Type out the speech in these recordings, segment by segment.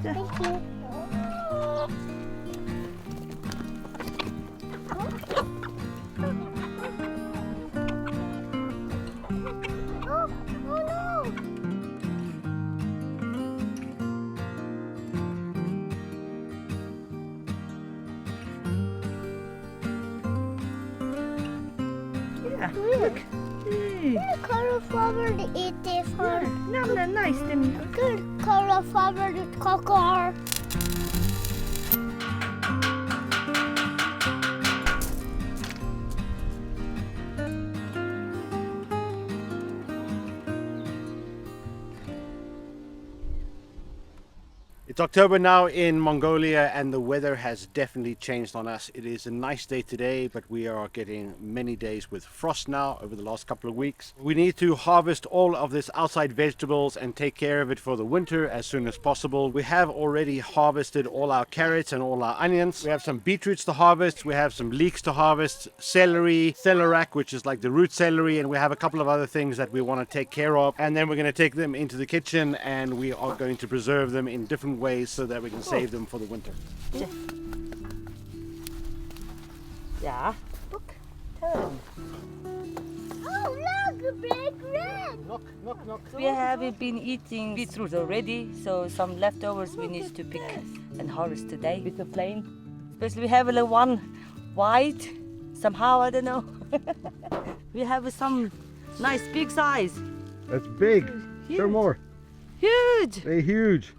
Thank you. Oh, oh no! Yeah, Look. look. Hey. Cauliflower to eat this one. Ja, men nice. Den... Good cauliflower to cocoa. It's October now in Mongolia and the weather has definitely changed on us. It is a nice day today, but we are getting many days with frost now over the last couple of weeks. We need to harvest all of this outside vegetables and take care of it for the winter as soon as possible. We have already harvested all our carrots and all our onions. We have some beetroots to harvest. We have some leeks to harvest, celery, celerak, which is like the root celery, and we have a couple of other things that we want to take care of. And then we're going to take them into the kitchen and we are going to preserve them in different ways so that we can save them for the winter. Ja. Look. Turn. Oh, look, a big red. Knock, knock, knock. We have been eating beetroot already, so some leftovers we need to pick and harvest today with the plane. Especially we have a one white, somehow, I don't know. We have some nice big size. That's big. Huge. Show more. Huge! They're huge.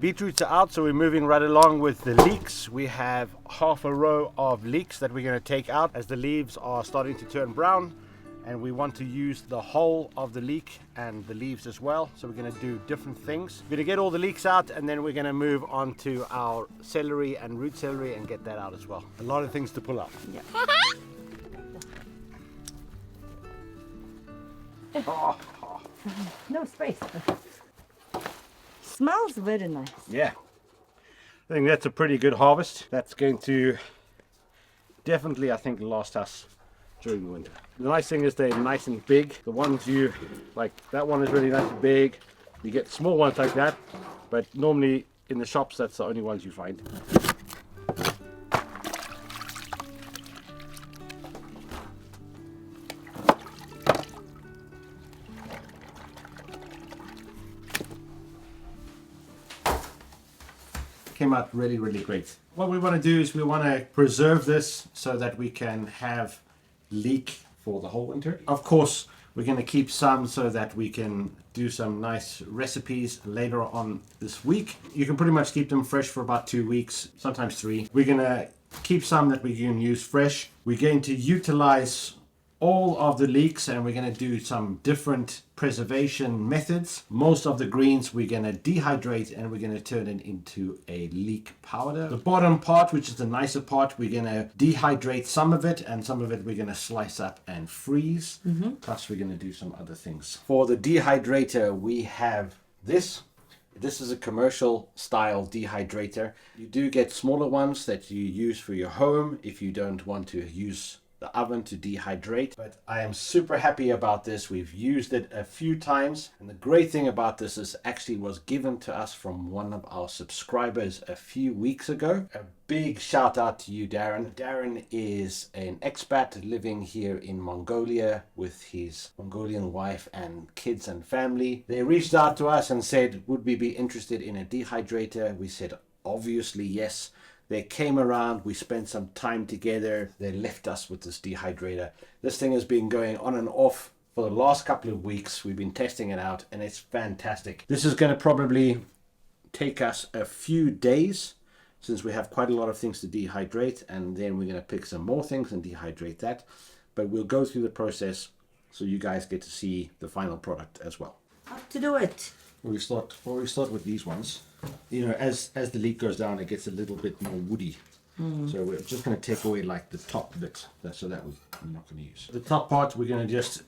Beetroots are out, so we're moving right along with the leeks. We have half a row of leeks that we're going to take out as the leaves are starting to turn brown, and we want to use the whole of the leek and the leaves as well, so we're going to do different things. We're going to get all the leeks out and then we're going to move on to our celery and root celery and get that out as well. A lot of things to pull out. Yeah. Oh, No space. Smells very nice. yeah, I think that's a pretty good harvest. That's going to definitely, I think, last us during the winter. The nice thing is they're nice and big. The ones you like, that one is really nice and big. You get small ones like that, but normally in the shops that's the only ones you find. Came out really, really great. What we want to do is we want to preserve this so that we can have leek for the whole winter. Of course, we're going to keep some so that we can do some nice recipes later on this week. You can pretty much keep them fresh for about 2 weeks, sometimes 3. We're going to keep some that we can use fresh. We're going to utilize all of the leeks and we're going to do some different preservation methods. Most of the greens we're going to dehydrate and we're going to turn it into a leek powder. The bottom part, which is the nicer part, we're going to dehydrate some of it and some of it we're going to slice up and freeze. Plus we're going to do some other things. For the dehydrator we have this. This is a commercial style dehydrator. You do get smaller ones that you use for your home if you don't want to use the oven to dehydrate, but I am super happy about this. We've used it a few times, and the great thing about this is actually was given to us from one of our subscribers a few weeks ago. A big shout out to you, Darren. Darren is an expat living here in Mongolia with his Mongolian wife and kids and family. They reached out to us and said, would we be interested in a dehydrator? We said, obviously yes. They came around, we spent some time together, they left us with this dehydrator. This thing has been going on and off for the last couple of weeks. We've been testing it out and it's fantastic. This is going to probably take us a few days since we have quite a lot of things to dehydrate, and then we're going to pick some more things and dehydrate that. But we'll go through the process so you guys get to see the final product as well. How to do it? We start with these ones. You know, as the leek goes down, it gets a little bit more woody. So we're just going to take away like the top bit, so that we're not going to use. The top part, we're going to just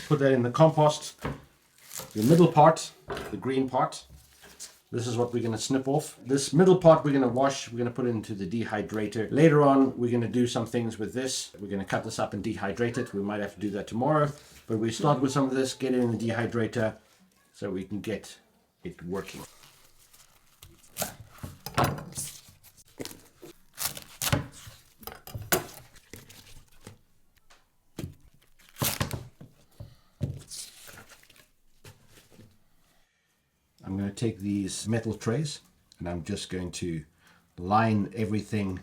put that in the compost. The middle part, the green part, This is what we're going to snip off. This middle part we're going to wash. We're going to put it into the dehydrator. Later on, we're going to do some things with this. We're going to cut this up and dehydrate it. We might have to do that tomorrow. But we start with some of this, get it in the dehydrator so we can get it working. I'm going to take these metal trays and I'm just going to line everything,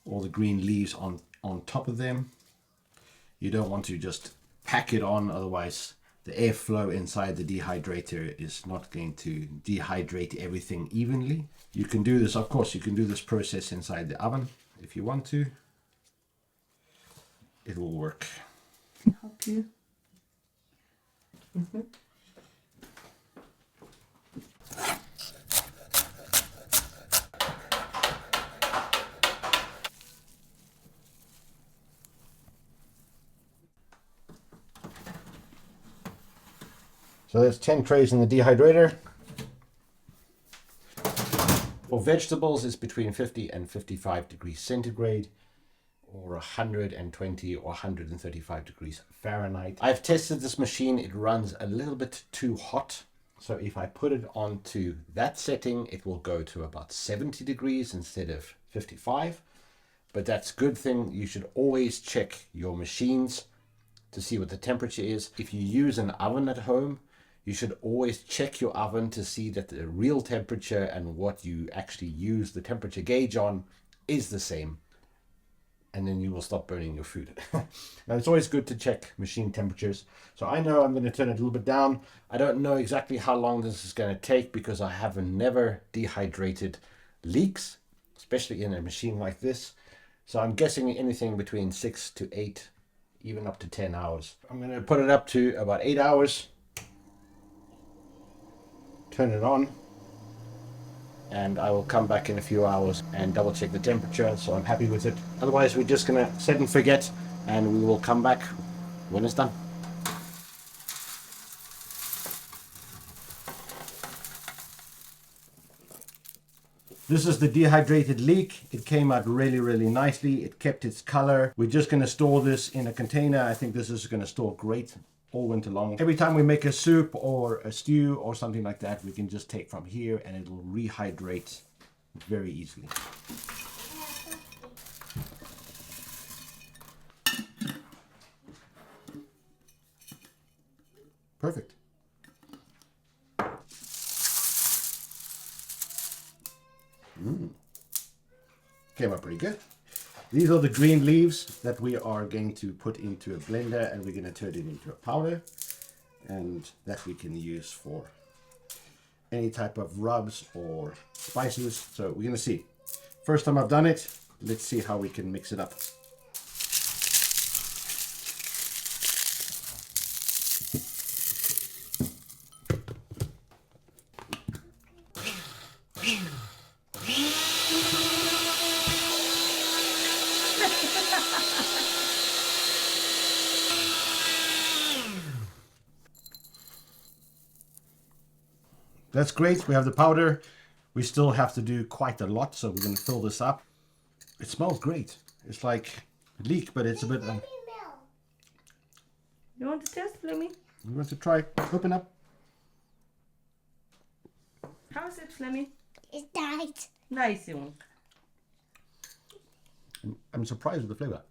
all the green leaves on top of them. You don't want to just pack it on, otherwise the airflow inside the dehydrator is not going to dehydrate everything evenly. You can do this, of course, you can do this process inside the oven if you want to. It will work. Help you. So there's 10 trays in the dehydrator. For vegetables, it's between 50 and 55 degrees centigrade, or 120 or 135 degrees Fahrenheit. I've tested this machine. It runs a little bit too hot. So if I put it onto that setting, it will go to about 70 degrees instead of 55. But that's a good thing. You should always check your machines to see what the temperature is. If you use an oven at home, you should always check your oven to see that the real temperature and what you actually use the temperature gauge on is the same. And then you will stop burning your food. Now it's always good to check machine temperatures. So I know I'm going to turn it a little bit down. I don't know exactly how long this is going to take because I have never dehydrated leeks, especially in a machine like this. So I'm guessing anything between 6 to 8, even up to 10 hours. I'm going to put it up to about 8 hours. Turn it on, and I will come back in a few hours and double check the temperature, so I'm happy with it. Otherwise we're just gonna set and forget, and we will come back when it's done. This is the dehydrated leek. It came out really nicely. It kept its color. We're just going to store this in a container. I think this is going to store great all winter long. Every time we make a soup or a stew or something like that, we can just take from here and it will rehydrate very easily. Perfect. Came out pretty good. These are the green leaves that we are going to put into a blender, and we're going to turn it into a powder, and that we can use for any type of rubs or spices. So we're going to see. First time I've done it, let's see how we can mix it up. That's great. We have the powder. We still have to do quite a lot, so we're going to fill this up. It smells great. It's like leek, but it's a bit... You want to test, Flemmy? You want to try? Open up. How is it, Flemmy? It's nice. Nice, jongen. I'm surprised with the flavor.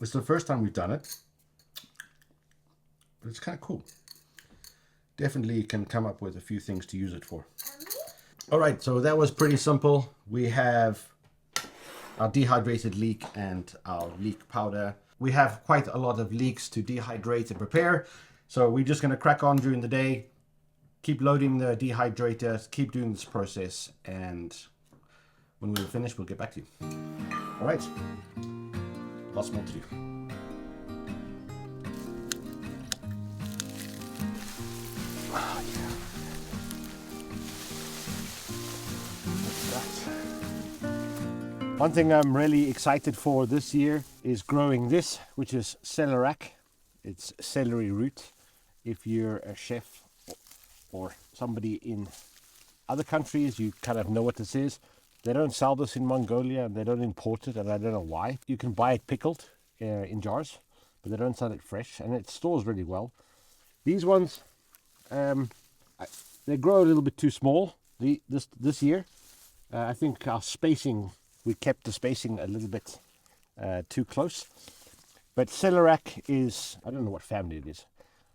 It's the first time we've done it, but it's kind of cool. Definitely can come up with a few things to use it for. All right, so that was pretty simple. We have our dehydrated leek and our leek powder. We have quite a lot of leeks to dehydrate and prepare. So we're just gonna crack on during the day, keep loading the dehydrator, keep doing this process, and when we're finished, we'll get back to you. All right, lots more to do. One thing I'm really excited for this year is growing this, which is celeriac. It's celery root, if you're a chef or somebody in other countries, you kind of know what this is. They don't sell this in Mongolia, and they don't import it, and I don't know why. You can buy it pickled in jars, but they don't sell it fresh, and it stores really well. These ones, they grow a little bit too small this year. I think our spacing, we kept the spacing a little bit too close. But celeriac is, I don't know what family it is,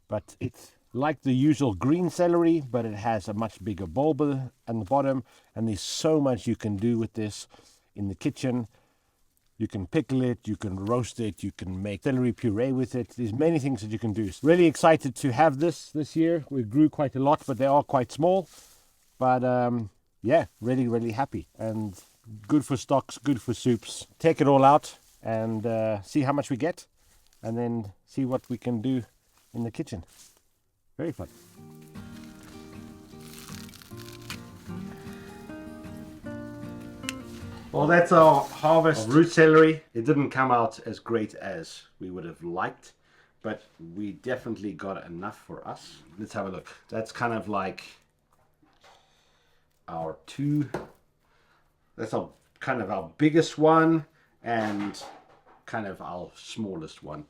but it's like the usual green celery, but it has a much bigger bulb on the bottom, and there's so much you can do with this in the kitchen. You can pickle it, you can roast it, you can make celery puree with it. There's many things that you can do. Really excited to have this year. We grew quite a lot, but they are quite small. But yeah, really happy, and good for stocks, good for soups. Take it all out and see how much we get, and then see what we can do in the kitchen. Very fun. Well, that's our harvest of root celery. It didn't come out as great as we would have liked, but we definitely got enough for us. Let's have a look. That's kind of like our that's our kind of our biggest one and kind of our smallest one.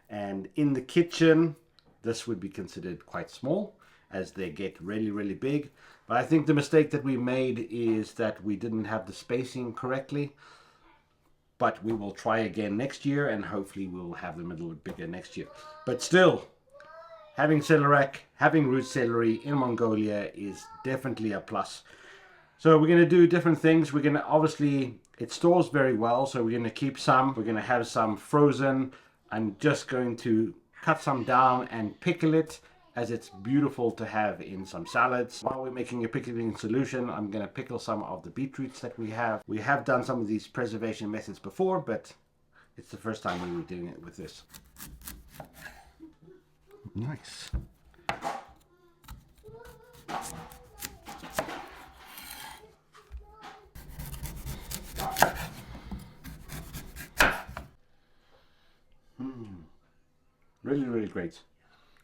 And in the kitchen, this would be considered quite small as they get really big. But I think the mistake that we made is that we didn't have the spacing correctly. But we will try again next year, and hopefully we'll have them a little bit bigger next year. But still, having celeriac, having root celery in Mongolia is definitely a plus. So we're going to do different things. We're going to, obviously, it stores very well, so we're going to keep some. We're going to have some frozen. I'm just going to cut some down and pickle it, as it's beautiful to have in some salads. While we're making a pickling solution, I'm going to pickle some of the beetroots that we have. We have done some of these preservation methods before, but it's the first time we were doing it with this. Nice. Really great.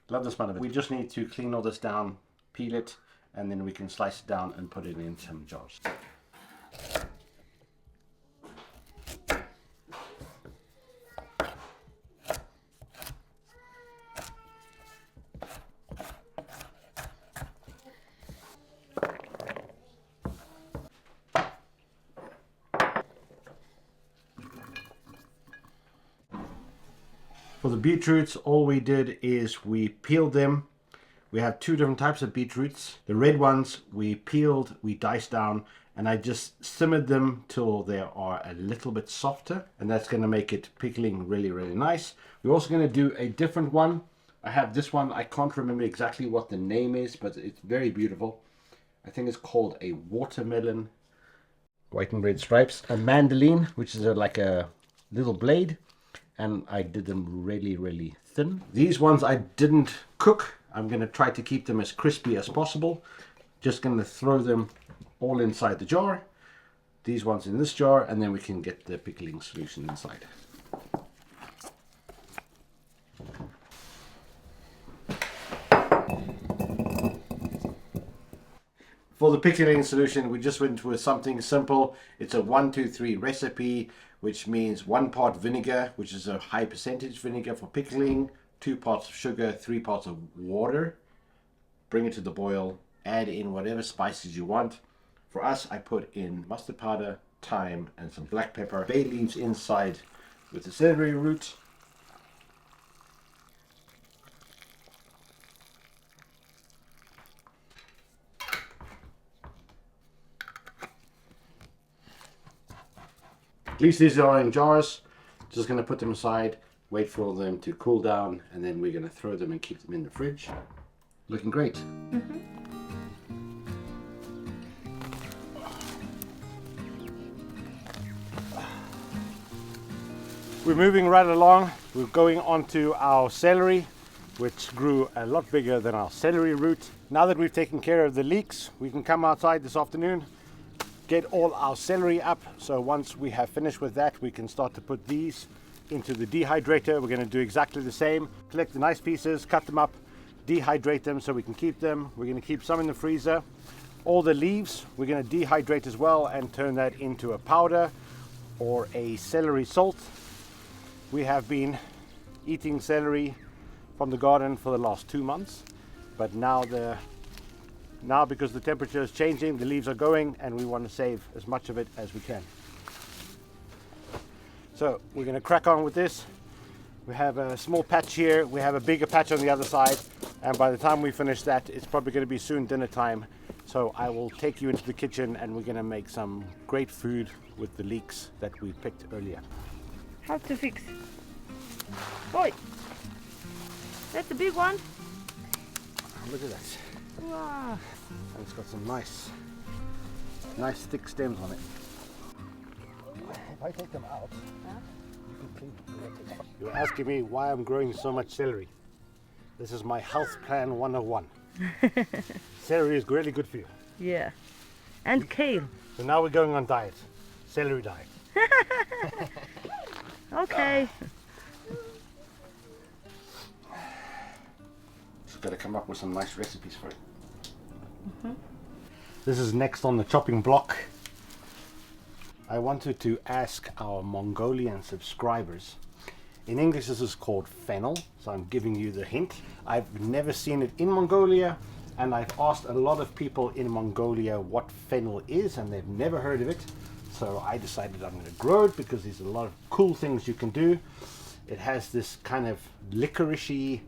Love the smell of it. We just need to clean all this down, peel it, and then we can slice it down and put it in some jars. For the beetroots, all we did is we peeled them. We have two different types of beetroots. The red ones we peeled, we diced down, and I just simmered them till they are a little bit softer, and that's going to make it pickling really nice. We're also going to do a different one. I have this one, I can't remember exactly what the name is, but it's very beautiful. I think it's called a watermelon, white and red stripes. A mandolin, which is like a little blade. And I did them really thin. These ones I didn't cook. I'm going to try to keep them as crispy as possible. Just going to throw them all inside the jar. These ones in this jar, and then we can get the pickling solution inside. For the pickling solution, we just went with something simple. It's a 1-2-3 recipe, which means 1 part vinegar, which is a high percentage vinegar for pickling, 2 parts of sugar, 3 parts of water. Bring it to the boil, add in whatever spices you want. For us, I put in mustard powder, thyme, and some black pepper. Bay leaves inside with the celery root. At least these are in jars. Just going to put them aside, wait for them to cool down, and then we're going to throw them and keep them in the fridge. Looking great. Mm-hmm. We're moving right along. We're going on to our celery, which grew a lot bigger than our celery root. Now that we've taken care of the leeks, we can come outside this afternoon, get all our celery up. So once we have finished with that, we can start to put these into the dehydrator. We're going to do exactly the same. Collect the nice pieces, cut them up, dehydrate them so we can keep them. We're going to keep some in the freezer. All the leaves we're going to dehydrate as well and turn that into a powder or a celery salt. We have been eating celery from the garden for the last 2 months, but now because the temperature is changing, the leaves are going, and we want to save as much of it as we can. So we're going to crack on with this. We have a small patch here, we have a bigger patch on the other side, and by the time we finish that, it's probably going to be soon dinner time. So I will take you into the kitchen and we're going to make some great food with the leeks that we picked earlier. How to fix? Oi! That's a big one. Look at that. Wow. And it's got some nice thick stems on it. If I take them out, you can clean them. You're asking me why I'm growing so much celery. This is my health plan 101. Celery is really good for you. Yeah. And kale. So now we're going on diet. Celery diet. Okay. Just got to come up with some nice recipes for it. This is next on the chopping block. I wanted to ask our Mongolian subscribers. In English this is called fennel, so I'm giving you the hint. I've never seen it in Mongolia, and I've asked a lot of people in Mongolia what fennel is, and they've never heard of it. So I decided I'm going to grow it because there's a lot of cool things you can do. It has this kind of licoricey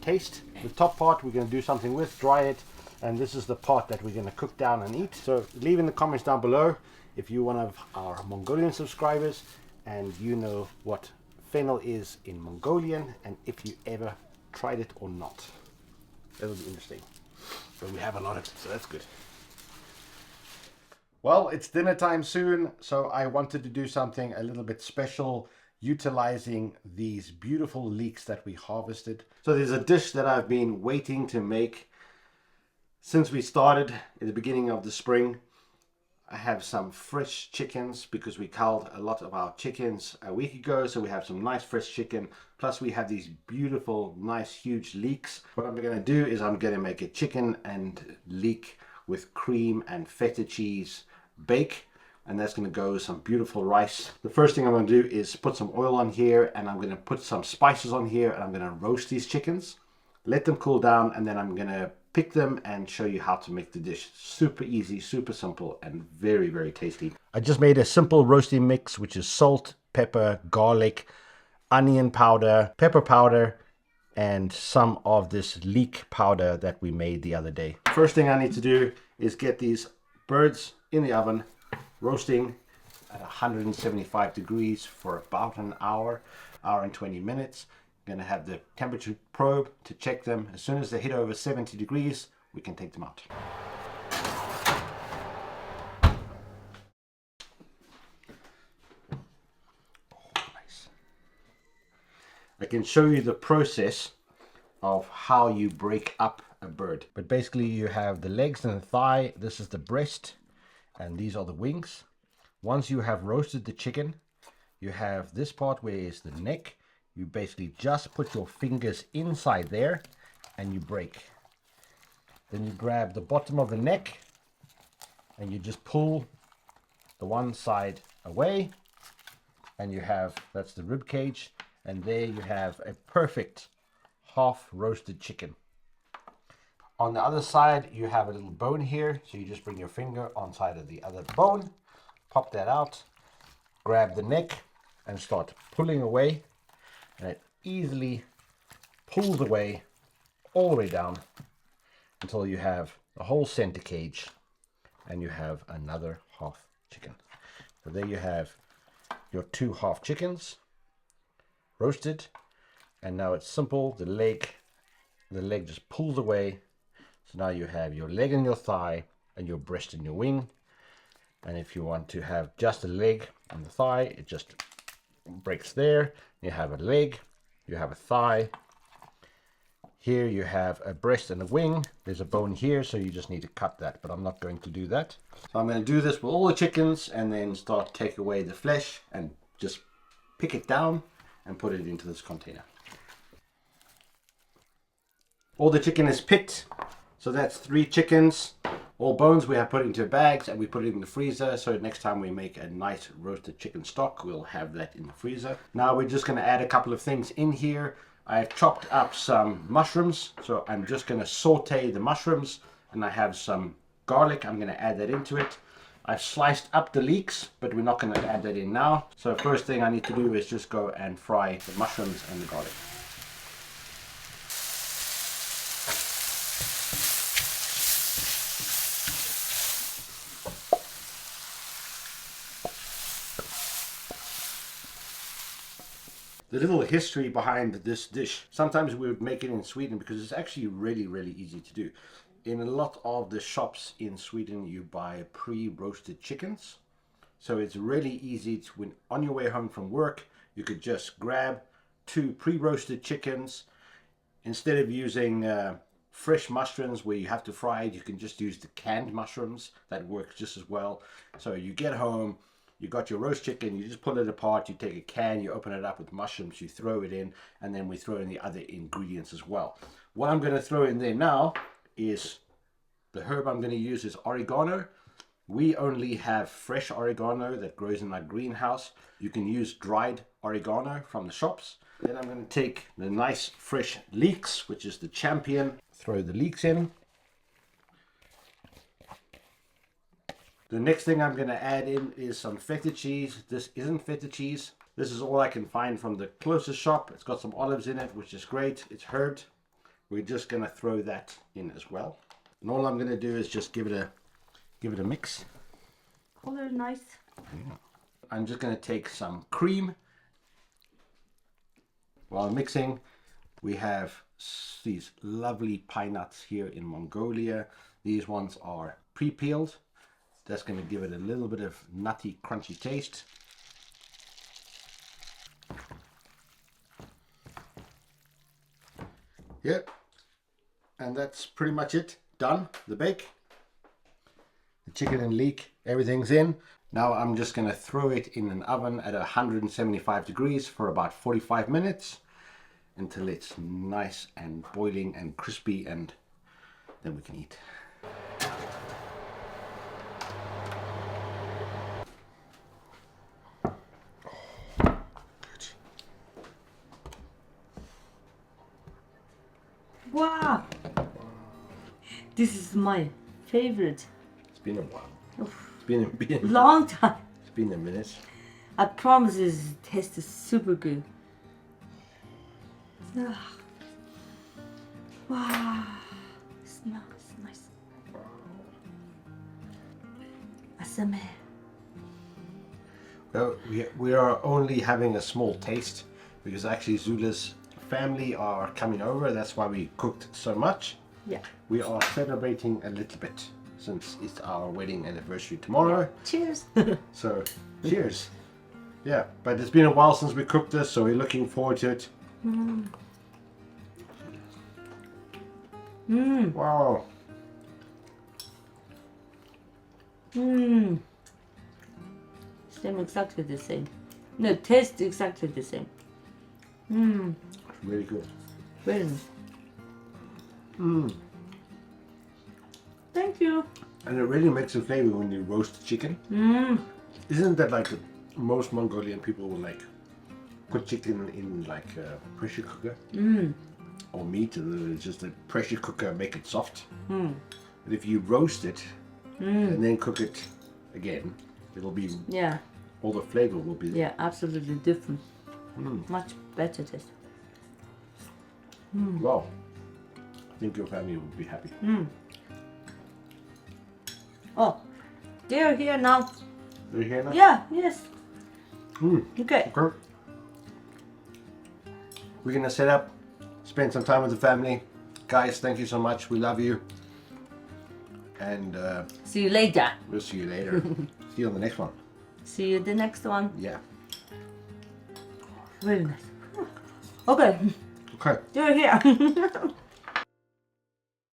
taste. The top part we're going to do something with, dry it, and this is the part that we're going to cook down and eat. So leave in the comments down below if you're one of our Mongolian subscribers and you know what fennel is in Mongolian, and if you ever tried it or not. That'll be interesting. But we have a lot of it, so that's good. Well, it's dinner time soon, so I wanted to do something a little bit special utilizing these beautiful leeks that we harvested. So there's a dish that I've been waiting to make since we started in the beginning of the spring. I have some fresh chickens because we culled a lot of our chickens a week ago, so we have some nice fresh chicken. Plus we have these beautiful, nice, huge leeks. What I'm going to do is I'm going to make a chicken and leek with cream and feta cheese bake, and that's going to go with some beautiful rice. The first thing I'm going to do is put some oil on here, and I'm going to put some spices on here, and I'm going to roast these chickens, let them cool down, and then I'm going to pick them and show you how to make the dish. Super easy, super simple, and very, very tasty. I just made a simple roasting mix, which is salt, pepper, garlic, onion powder, pepper powder, and some of this leek powder that we made the other day. First thing I need to do is get these birds in the oven roasting at 175 degrees for about an hour and 20 minutes. I'm going to have the temperature probe to check them. As soon as they hit over 70 degrees, we can take them out. Oh, nice. I can show you the process of how you break up a bird. But basically you have the legs and the thigh, this is the breast, and these are the wings. Once you have roasted the chicken, you have this part where is the neck. You basically just put your fingers inside there and you break. Then you grab the bottom of the neck and you just pull the one side away, and you have, that's the rib cage, and there you have a perfect half roasted chicken. On the other side you have a little bone here, so you just bring your finger on side of the other bone, pop that out, grab the neck and start pulling away, and it easily pulls away all the way down until you have the whole center cage and you have another half chicken. So there you have your 2 half chickens roasted, and now it's simple. The leg just pulls away, so now you have your leg and your thigh and your breast and your wing. And if you want to have just a leg and the thigh, it just breaks there. You have a leg, you have a thigh, here you have a breast and a wing. There's a bone here, so you just need to cut that, but I'm not going to do that. So I'm going to do this with all the chickens and then start take away the flesh and just pick it down and put it into this container. All the chicken is picked. So that's 3 chickens. All bones we have put into bags and we put it in the freezer. So next time we make a nice roasted chicken stock, we'll have that in the freezer. Now we're just going to add a couple of things in here. I've chopped up some mushrooms. So I'm just going to saute the mushrooms, and I have some garlic. I'm going to add that into it. I've sliced up the leeks, but we're not going to add that in now. So first thing I need to do is just go and fry the mushrooms and the garlic. The little history behind this dish. Sometimes we would make it in Sweden because it's actually really, really easy to do. In a lot of the shops in Sweden, you buy pre-roasted chickens. So it's really easy to, when on your way home from work, you could just grab 2 pre-roasted chickens. Instead of using fresh mushrooms where you have to fry it, you can just use the canned mushrooms. That works just as well. So you get home, you got your roast chicken, you just pull it apart, you take a can, you open it up with mushrooms, you throw it in, and then we throw in the other ingredients as well. What I'm going to throw in there now is the herb I'm going to use is oregano. We only have fresh oregano that grows in our greenhouse. You can use dried oregano from the shops. Then I'm going to take the nice fresh leeks, which is the champion, throw the leeks in. The next thing I'm going to add in is some feta cheese. This isn't feta cheese. This is all I can find from the closest shop. It's got some olives in it, which is great. It's herbed. We're just going to throw that in as well. And all I'm going to do is just give it a mix. Oh, they're nice. Yeah. I'm just going to take some cream. While mixing, we have these lovely pine nuts here in Mongolia. These ones are pre-peeled. That's going to give it a little bit of nutty, crunchy taste. Yep. And that's pretty much it. Done. The bake. The chicken and leek, everything's in. Now I'm just going to throw it in an oven at 175 degrees for about 45 minutes until it's nice and boiling and crispy, and then we can eat. Wow! This is my favorite. It's been a while. Oof. It's been a Long time. It's been a minute. I promise this tastes super good. Ugh. Wow! Smells nice. ASMR. Well, we are only having a small taste because actually Zula's family are coming over. That's why we cooked so much. Yeah. We are celebrating a little bit since it's our wedding anniversary tomorrow. Cheers. So, cheers. Yeah, but it's been a while since we cooked this, so we're looking forward to it. Mm. Mm. Wow. Mm. Same, exactly the same. No, taste exactly the same. Mm. Really good. Very nice. Mm. Thank you. And it really makes a flavor when you roast the chicken. Mm. Isn't that like most Mongolian people will like put chicken in like a pressure cooker? Mm. Or meat, just a pressure cooker, make it soft. Mm. But if you roast it and then cook it again, it'll be, Yeah. all the flavor will be there. Yeah, absolutely different. Mm. Much better taste. Wow. I think your family will be happy. Mm. Oh, they're here now. Do you hear that? Yeah, yes. Mm. Okay. Okay. We're gonna set up, spend some time with the family. Guys, thank you so much. We love you. And See you later. we'll see you later. See you on the next one. See you the next one. Yeah. Very nice. Okay, Okay. they're here.